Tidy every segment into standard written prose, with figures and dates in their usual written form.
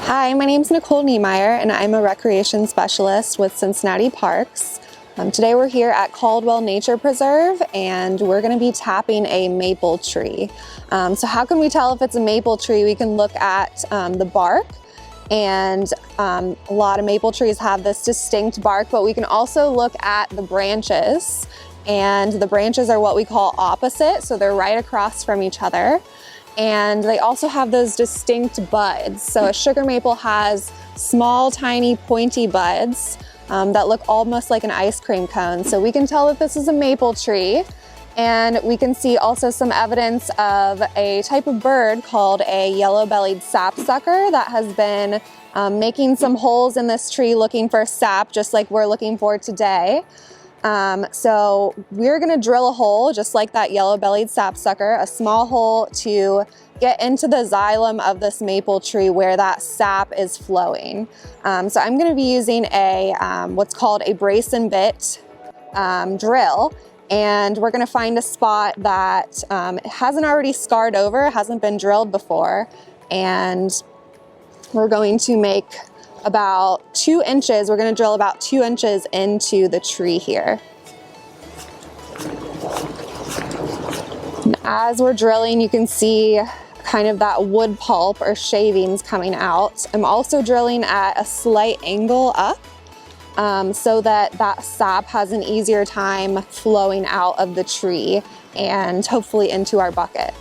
Hi, my name is Nicole Niemeyer and I'm a recreation specialist with Cincinnati Parks. Today we're here at Caldwell Nature Preserve and we're going to be tapping a maple tree. So how can we tell if it's a maple tree? We can look at the bark, and a lot of maple trees have this distinct bark, but we can also look at the branches, and the branches are what we call opposite, so they're right across from each other. And they also have those distinct buds. So a sugar maple has small, tiny, pointy buds that look almost like an ice cream cone. So we can tell that this is a maple tree. And we can see also some evidence of a type of bird called a yellow-bellied sapsucker that has been making some holes in this tree looking for sap, just like we're looking for today. So we're going to drill a hole just like that yellow-bellied sapsucker, a small hole to get into the xylem of this maple tree where that sap is flowing. So I'm going to be using a what's called a brace and bit drill, and we're going to find a spot that hasn't already scarred over, hasn't been drilled before, and we're going to make about 2 inches. We're going to drill about 2 inches into the tree here. And as we're drilling, you can see kind of that wood pulp or shavings coming out. I'm also drilling at a slight angle up so that that sap has an easier time flowing out of the tree and hopefully into our bucket.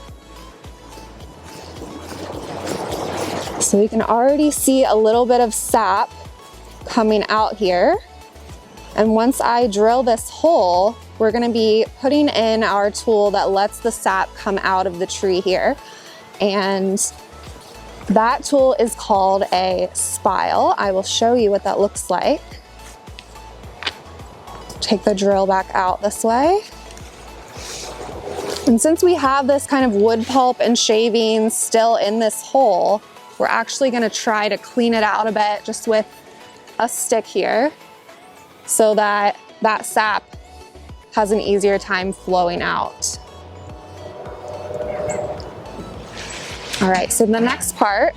So we can already see a little bit of sap coming out here. And once I drill this hole, we're going to be putting in our tool that lets the sap come out of the tree here. And that tool is called a spile. I will show you what that looks like. Take the drill back out this way. And since we have this kind of wood pulp and shavings still in this hole, we're actually going to try to clean it out a bit just with a stick here so that that sap has an easier time flowing out. All right, so the next part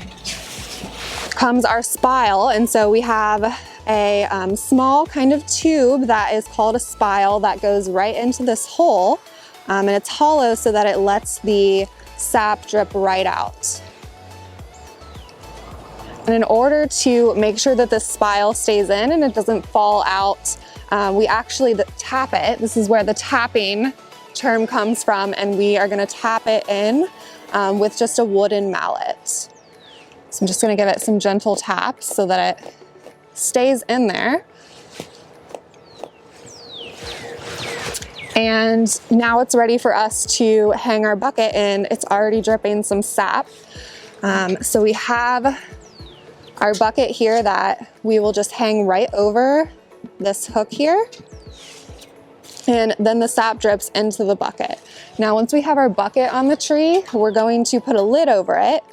comes our spile. And so we have a small kind of tube that is called a spile that goes right into this hole. And it's hollow so that it lets the sap drip right out. And in order to make sure that this spile stays in and it doesn't fall out, we actually tap it. This is where the tapping term comes from, and we are going to tap it in with just a wooden mallet. So I'm just going to give it some gentle taps so that it stays in there. And now it's ready for us to hang our bucket in. It's already dripping some sap. So we have our bucket here that we will just hang right over this hook here, and then the sap drips into the bucket. Now once we have our bucket on the tree, we're going to put a lid over it,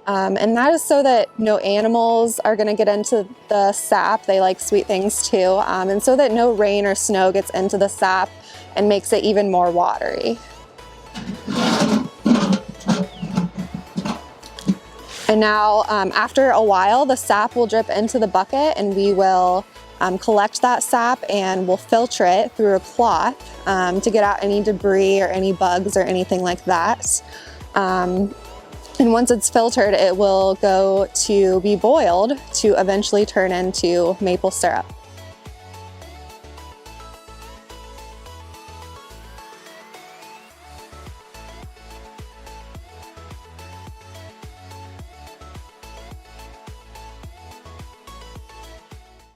and that is so that no animals are going to get into the sap. They like sweet things too, and so that no rain or snow gets into the sap and makes it even more watery. And now after a while, the sap will drip into the bucket, and we will collect that sap and we'll filter it through a cloth to get out any debris or any bugs or anything like that. And once it's filtered, it will go to be boiled to eventually turn into maple syrup.